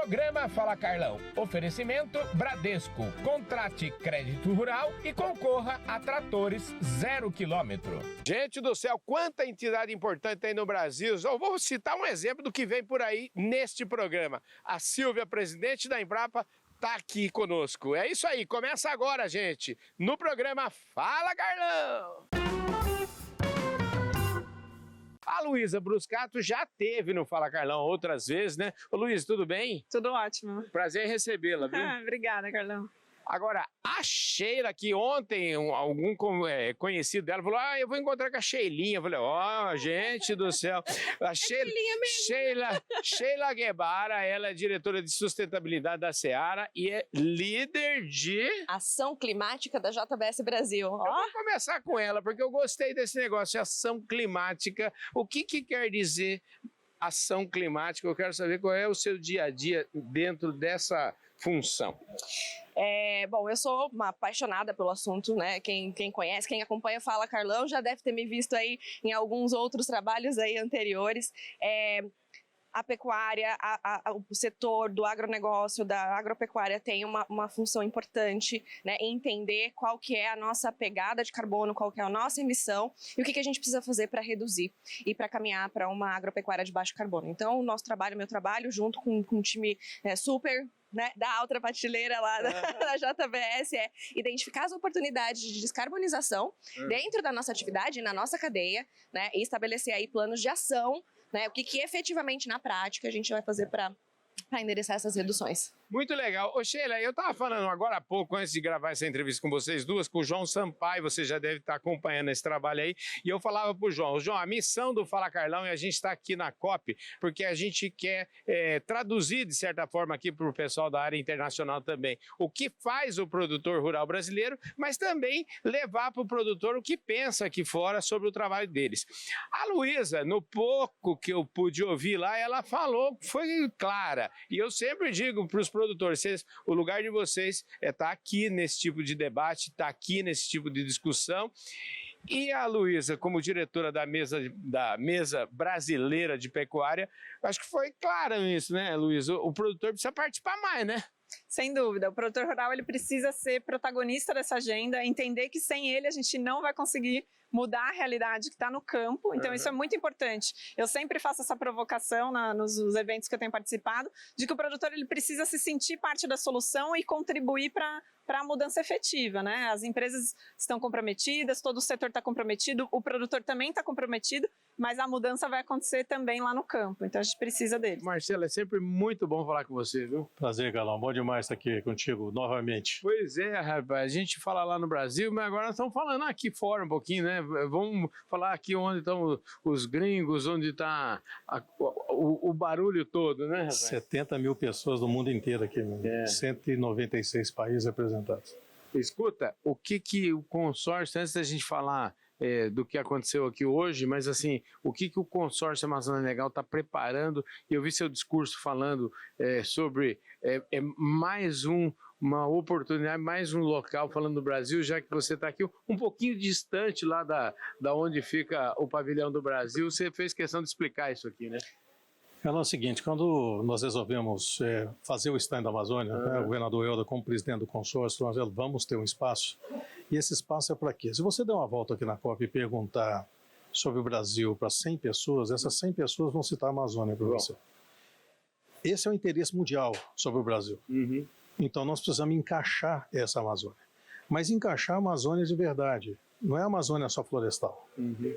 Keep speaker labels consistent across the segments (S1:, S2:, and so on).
S1: Programa Fala Carlão. Oferecimento Bradesco. Contrate crédito rural e concorra a tratores 0 quilômetro. Gente do céu, quanta entidade importante tem no Brasil. Eu vou citar um exemplo do que vem por aí neste programa. A Silvia, presidente da Embrapa, está aqui conosco. É isso aí, começa agora, gente, no programa Fala Carlão. A Luísa Bruscato já teve no Fala Carlão outras vezes, né? Ô Luísa, tudo bem?
S2: Tudo ótimo.
S1: Prazer em recebê-la, viu?
S2: Obrigada, Carlão.
S1: Agora, a Sheila, que ontem algum conhecido dela falou, eu vou encontrar com a Sheilinha. Eu falei, gente do céu. A Sheila Guevara, ela é diretora de sustentabilidade da Seara e é líder de...
S3: Ação Climática da JBS Brasil.
S1: Eu vou começar com ela, porque eu gostei desse negócio de ação climática. O que quer dizer ação climática? Eu quero saber qual é o seu dia a dia dentro dessa função.
S3: Bom, eu sou uma apaixonada pelo assunto, né? Quem conhece, quem acompanha Fala Carlão já deve ter me visto aí em alguns outros trabalhos aí anteriores. A pecuária, o setor do agronegócio, da agropecuária tem uma função importante, né, em entender qual que é a nossa pegada de carbono, qual que é a nossa emissão e o que a gente precisa fazer para reduzir e para caminhar para uma agropecuária de baixo carbono. Então, o nosso trabalho, meu trabalho, junto com um time super, né, da alta prateleira lá da JBS, é identificar as oportunidades de descarbonização dentro da nossa atividade, na nossa cadeia, né, e estabelecer aí planos de ação, né, o que efetivamente na prática a gente vai fazer para endereçar essas reduções.
S1: Muito legal. Ô Sheila, eu estava falando agora há pouco, antes de gravar essa entrevista com vocês duas, com o João Sampaio, você já deve estar acompanhando esse trabalho aí, e eu falava para o João, a missão do Fala Carlão é a gente estar aqui na COP, porque a gente quer traduzir, de certa forma, aqui para o pessoal da área internacional também, o que faz o produtor rural brasileiro, mas também levar para o produtor o que pensa aqui fora sobre o trabalho deles. A Luísa, no pouco que eu pude ouvir lá, ela falou, foi clara, e eu sempre digo para os produtores, o lugar de vocês é estar aqui nesse tipo de debate, estar aqui nesse tipo de discussão. E a Luísa, como diretora da mesa brasileira de pecuária, acho que foi clara nisso, né, Luísa? O produtor precisa participar mais, né?
S2: Sem dúvida, o produtor rural ele precisa ser protagonista dessa agenda, entender que sem ele a gente não vai conseguir mudar a realidade que está no campo, então isso é muito importante. Eu sempre faço essa provocação nos eventos que eu tenho participado, de que o produtor ele precisa se sentir parte da solução e contribuir para a mudança efetiva, né? As empresas estão comprometidas, todo o setor está comprometido, o produtor também está comprometido, mas a mudança vai acontecer também lá no campo, então a gente precisa deles.
S1: Marcelo, é sempre muito bom falar com você, viu?
S4: Prazer, Galão, bom demais estar aqui contigo novamente.
S1: Pois é, rapaz, a gente fala lá no Brasil, mas agora nós estamos falando aqui fora um pouquinho, né? Vamos falar aqui onde estão os gringos, onde está o barulho todo, né, rapaz?
S4: 70 mil pessoas do mundo inteiro aqui, 196 países representados.
S1: Escuta, o que o consórcio, antes da gente falar do que aconteceu aqui hoje, mas assim, o que o consórcio Amazônia Legal está preparando, e eu vi seu discurso falando sobre mais uma oportunidade, mais um local, falando do Brasil, já que você está aqui um pouquinho distante lá da onde fica o pavilhão do Brasil, você fez questão de explicar isso aqui, né?
S4: É o seguinte, quando nós resolvemos fazer o stand da Amazônia, né, o governador Helder, como presidente do consórcio, nós vamos ter um espaço, e esse espaço é para quê? Se você der uma volta aqui na COP e perguntar sobre o Brasil para 100 pessoas, essas 100 pessoas vão citar a Amazônia para você. Esse é o interesse mundial sobre o Brasil. Então nós precisamos encaixar essa Amazônia. Mas encaixar a Amazônia de verdade. Não é a Amazônia só florestal.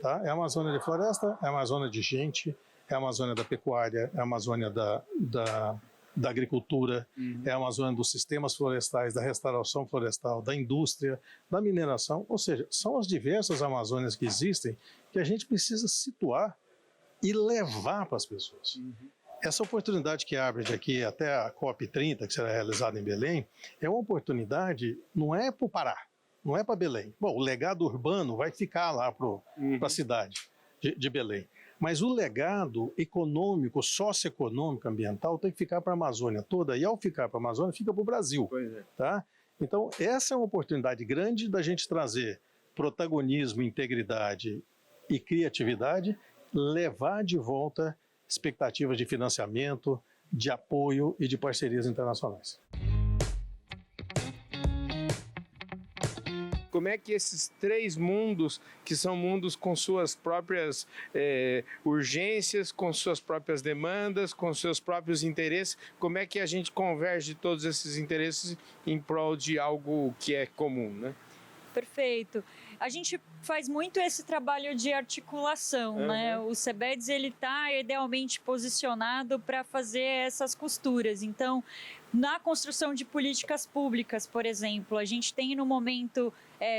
S4: Tá? É a Amazônia de floresta, é a Amazônia de gente, é a Amazônia da pecuária, é a Amazônia da agricultura, é a Amazônia dos sistemas florestais, da restauração florestal, da indústria, da mineração. Ou seja, são as diversas Amazônias que existem que a gente precisa situar e levar para as pessoas. Essa oportunidade que abre daqui até a COP30, que será realizada em Belém, é uma oportunidade, não é para o Pará, não é para Belém. Bom, o legado urbano vai ficar lá para a cidade de Belém. Mas o legado econômico, socioeconômico, ambiental tem que ficar para a Amazônia toda, e ao ficar para a Amazônia, fica para o Brasil.
S1: Pois é.
S4: Tá? Então, essa é uma oportunidade grande da gente trazer protagonismo, integridade e criatividade, levar de volta expectativas de financiamento, de apoio e de parcerias internacionais.
S1: Como é que esses três mundos, que são mundos com suas próprias urgências, com suas próprias demandas, com seus próprios interesses, como é que a gente converge todos esses interesses em prol de algo que é comum, né?
S5: Perfeito. A gente faz muito esse trabalho de articulação, né? O CBEDS, ele está idealmente posicionado para fazer essas costuras. Então, na construção de políticas públicas, por exemplo, a gente tem no momento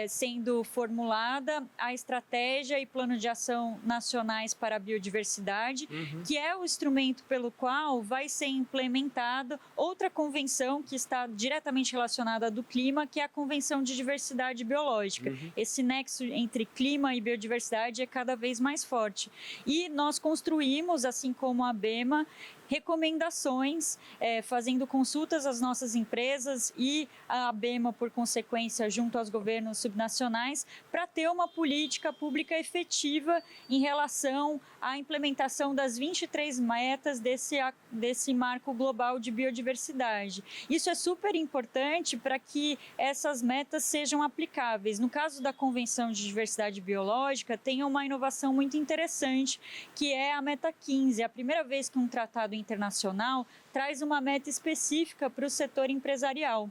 S5: sendo formulada a estratégia e plano de ação nacionais para a biodiversidade, que é o instrumento pelo qual vai ser implementado outra convenção que está diretamente relacionada do clima, que é a Convenção de Diversidade Biológica. Esse nexo entre clima e biodiversidade é cada vez mais forte. E nós construímos, assim como a ABEMA, recomendações, fazendo consultas às nossas empresas e à ABEMA, por consequência, junto aos governos subnacionais, para ter uma política pública efetiva em relação à implementação das 23 metas desse marco global de biodiversidade. Isso é super importante para que essas metas sejam aplicáveis. No caso da Convenção de Diversidade Biológica, tem uma inovação muito interessante, que é a meta 15. É a primeira vez que um tratado internacional traz uma meta específica para o setor empresarial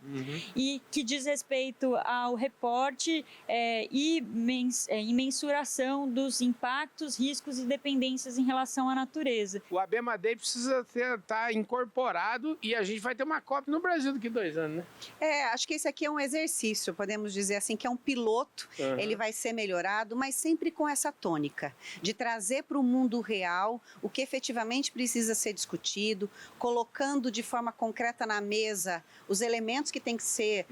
S5: e que diz respeito ao reporte e mensuração dos impactos, riscos e dependências em relação à natureza.
S1: O ABEMA Day precisa estar incorporado e a gente vai ter uma COP no Brasil daqui a 2 anos, né?
S6: Acho que esse aqui é um exercício, podemos dizer assim, que é um piloto, ele vai ser melhorado, mas sempre com essa tônica, de trazer para o mundo real o que efetivamente precisa ser discutido, colocando de forma concreta na mesa os elementos que têm que ser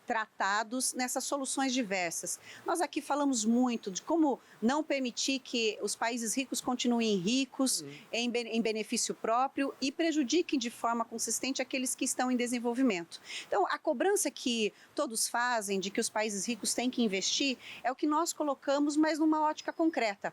S6: tratados nessas soluções diversas. Nós aqui falamos muito de como não permitir que os países ricos continuem ricos em benefício próprio e prejudiquem de forma consistente aqueles que estão em desenvolvimento. Então, a cobrança que todos fazem de que os países ricos têm que investir é o que nós colocamos, mas numa ótica concreta.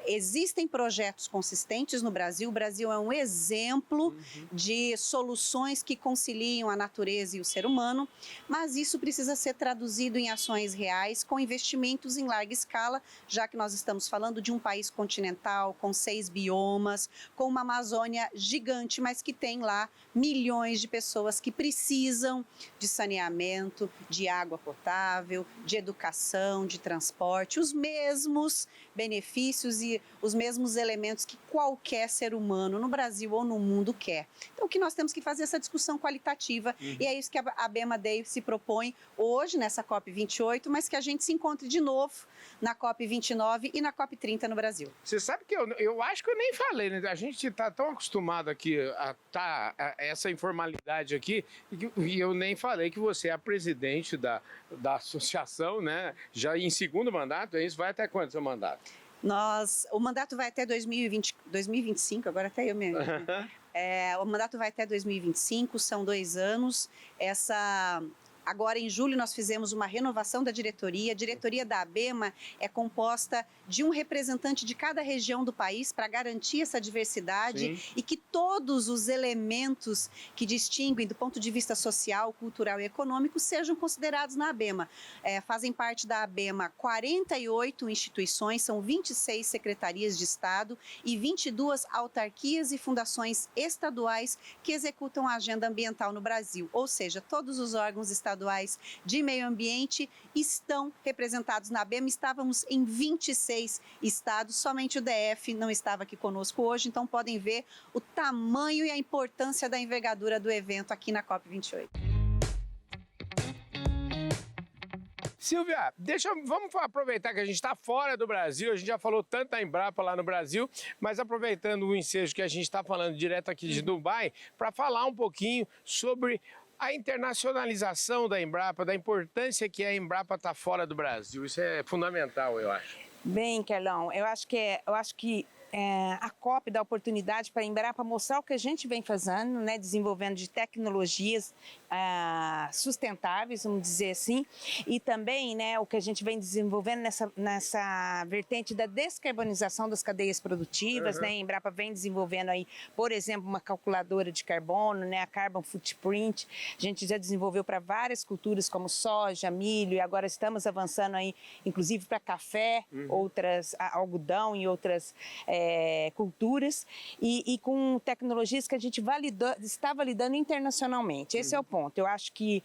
S6: Existem projetos consistentes no Brasil. O Brasil é um exemplo de soluções que conciliam a natureza e o ser humano, mas isso precisa ser traduzido em ações reais, com investimentos em larga escala, já que nós estamos falando de um país continental, com 6 biomas, com uma Amazônia gigante, mas que tem lá milhões de pessoas que precisam de saneamento, de água potável, de educação, de transporte, os mesmos benefícios e os mesmos elementos que qualquer ser humano no Brasil ou no mundo quer. Então, o que nós temos que fazer é essa discussão qualitativa e é isso que a ABEMA Day se propõe hoje nessa COP28, mas que a gente se encontre de novo na COP29 e na COP30 no Brasil.
S1: Você sabe que eu acho que eu nem falei, né? A gente está tão acostumado aqui a essa informalidade aqui e eu nem falei que você é a presidente da associação, né? Já em segundo mandato, é isso? Vai até quando seu mandato?
S6: O mandato vai até 2025, agora até eu mesmo. O mandato vai até 2025, são 2 anos. Agora, em julho, nós fizemos uma renovação da diretoria. A diretoria da ABEMA é composta de um representante de cada região do país para garantir essa diversidade e que todos os elementos que distinguem do ponto de vista social, cultural e econômico sejam considerados na ABEMA. Fazem parte da ABEMA 48 instituições, são 26 secretarias de Estado e 22 autarquias e fundações estaduais que executam a agenda ambiental no Brasil. Ou seja, todos os órgãos estaduais de meio ambiente estão representados na ABEMA. Estávamos em 26 estados, somente o DF não estava aqui conosco hoje, então podem ver o tamanho e a importância da envergadura do evento aqui na COP28.
S1: Silvia, vamos aproveitar que a gente está fora do Brasil, a gente já falou tanto da Embrapa lá no Brasil, mas aproveitando o ensejo que a gente está falando direto aqui de Dubai, para falar um pouquinho sobre a internacionalização da Embrapa, da importância que a Embrapa está fora do Brasil. Isso é fundamental, eu acho.
S7: Bem, Carlão, eu acho que a COP dá oportunidade para a Embrapa mostrar o que a gente vem fazendo, né, desenvolvendo de tecnologias sustentáveis, vamos dizer assim, e também, né, o que a gente vem desenvolvendo nessa vertente da descarbonização das cadeias produtivas, né, a Embrapa vem desenvolvendo aí, por exemplo, uma calculadora de carbono, né, a Carbon Footprint, a gente já desenvolveu para várias culturas como soja, milho, e agora estamos avançando aí, inclusive para café, outras, algodão e outras culturas, e com tecnologias que a gente está validando internacionalmente. Esse é o ponto. Eu acho que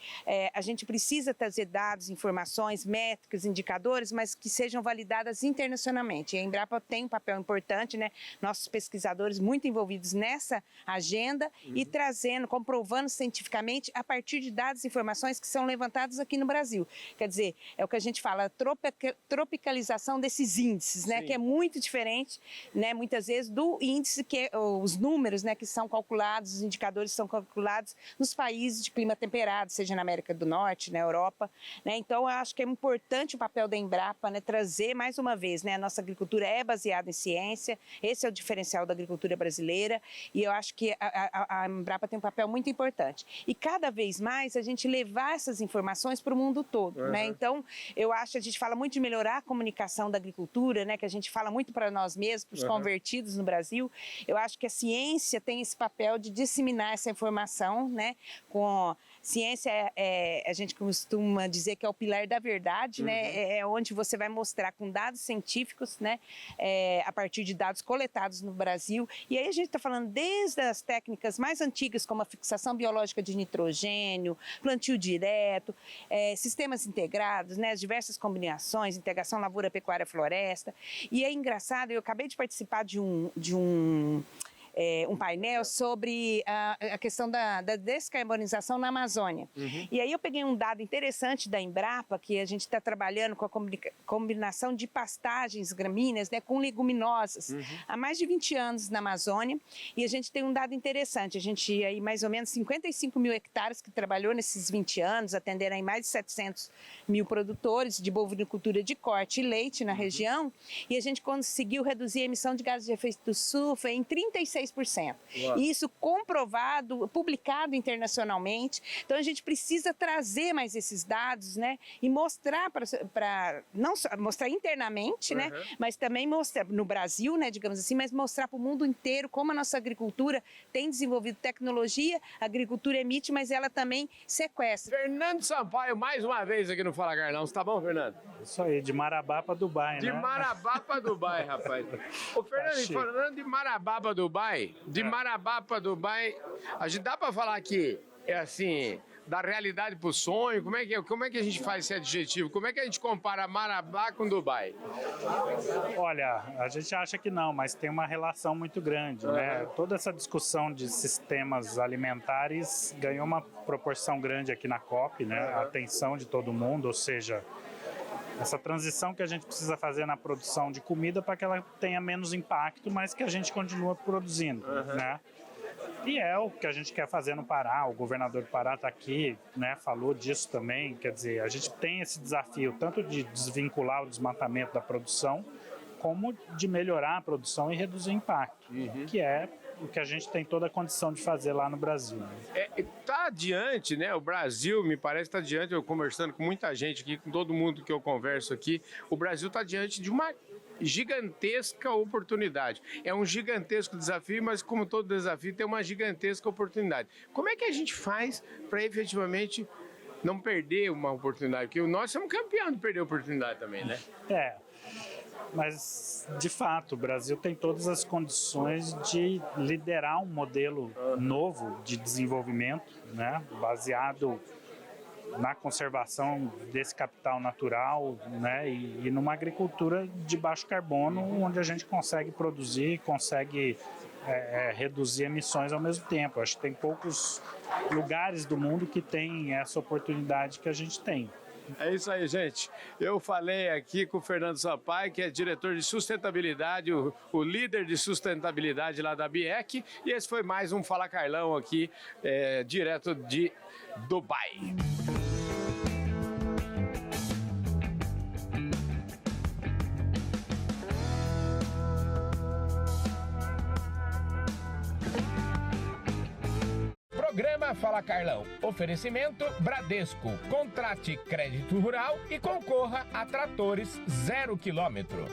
S7: a gente precisa trazer dados, informações, métricas, indicadores, mas que sejam validadas internacionalmente. E a Embrapa tem um papel importante, né? Nossos pesquisadores muito envolvidos nessa agenda e trazendo, comprovando cientificamente a partir de dados e informações que são levantados aqui no Brasil. Quer dizer, é o que a gente fala, tropicalização desses índices, né? Que é muito diferente, né? Muitas vezes do índice que os números, né? Que são calculados, os indicadores são calculados nos países de clima temperado, seja na América do Norte, na Europa, né? Então, eu acho que é importante o papel da Embrapa, né? Trazer, mais uma vez, né? A nossa agricultura é baseada em ciência, esse é o diferencial da agricultura brasileira, e eu acho que a Embrapa tem um papel muito importante. E cada vez mais a gente levar essas informações para o mundo todo, né? Então, eu acho que a gente fala muito de melhorar a comunicação da agricultura, né? Que a gente fala muito para nós mesmos, para os convertidos no Brasil. Eu acho que a ciência tem esse papel de disseminar essa informação, né? Com ciência, a gente costuma dizer que é o pilar da verdade, né? É onde você vai mostrar com dados científicos, né? A partir de dados coletados no Brasil. E aí a gente está falando desde as técnicas mais antigas, como a fixação biológica de nitrogênio, plantio direto, sistemas integrados, né? As diversas combinações, integração lavoura, pecuária, floresta. E é engraçado, eu acabei de participar de um painel sobre a questão da descarbonização na Amazônia. E aí eu peguei um dado interessante da Embrapa, que a gente está trabalhando com a combinação de pastagens gramíneas, né, com leguminosas há mais de 20 anos na Amazônia, e a gente tem um dado interessante, a gente aí mais ou menos 55 mil hectares que trabalhou nesses 20 anos, atendendo aí mais de 700 mil produtores de bovinocultura de corte e leite na região, e a gente conseguiu reduzir a emissão de gases de efeito estufa em 36%. E isso comprovado, publicado internacionalmente. Então, a gente precisa trazer mais esses dados, né? E mostrar não só mostrar internamente, né? Mas também mostrar no Brasil, né? Digamos assim, mas mostrar para o mundo inteiro como a nossa agricultura tem desenvolvido tecnologia, a agricultura emite, mas ela também sequestra.
S1: Fernando Sampaio, mais uma vez aqui no Fala Carlão. Você tá bom, Fernando?
S8: Isso aí, de Marabá para Dubai, né?
S1: De Marabá para Dubai, rapaz. Ô, Fernando, falando de Marabá para Dubai, a gente dá para falar que é assim, da realidade para o sonho? Como é que a gente faz esse adjetivo? Como é que a gente compara Marabá com Dubai?
S8: Olha, a gente acha que não, mas tem uma relação muito grande, né? Toda essa discussão de sistemas alimentares ganhou uma proporção grande aqui na COP, né? A atenção de todo mundo, ou seja, essa transição que a gente precisa fazer na produção de comida para que ela tenha menos impacto, mas que a gente continua produzindo, né? E é o que a gente quer fazer no Pará, o governador do Pará está aqui, né, falou disso também, quer dizer, a gente tem esse desafio tanto de desvincular o desmatamento da produção, como de melhorar a produção e reduzir o impacto, que é o que a gente tem toda a condição de fazer lá no Brasil.
S1: Está adiante, né? O Brasil, me parece, está adiante, eu conversando com muita gente aqui, com todo mundo que eu converso aqui, o Brasil está diante de uma gigantesca oportunidade. É um gigantesco desafio, mas como todo desafio tem uma gigantesca oportunidade. Como é que a gente faz para efetivamente não perder uma oportunidade? Porque nós somos campeões de perder oportunidade também, né?
S8: Mas, de fato, o Brasil tem todas as condições de liderar um modelo novo de desenvolvimento, né, baseado na conservação desse capital natural, né, e numa agricultura de baixo carbono, onde a gente consegue produzir, consegue reduzir emissões ao mesmo tempo. Acho que tem poucos lugares do mundo que têm essa oportunidade que a gente tem.
S1: É isso aí, gente. Eu falei aqui com o Fernando Sampaio, que é diretor de sustentabilidade, o líder de sustentabilidade lá da BIEC, e esse foi mais um Fala Carlão aqui, direto de Dubai.
S9: na Fala Carlão. Oferecimento Bradesco. Contrate crédito rural e concorra a tratores 0 km.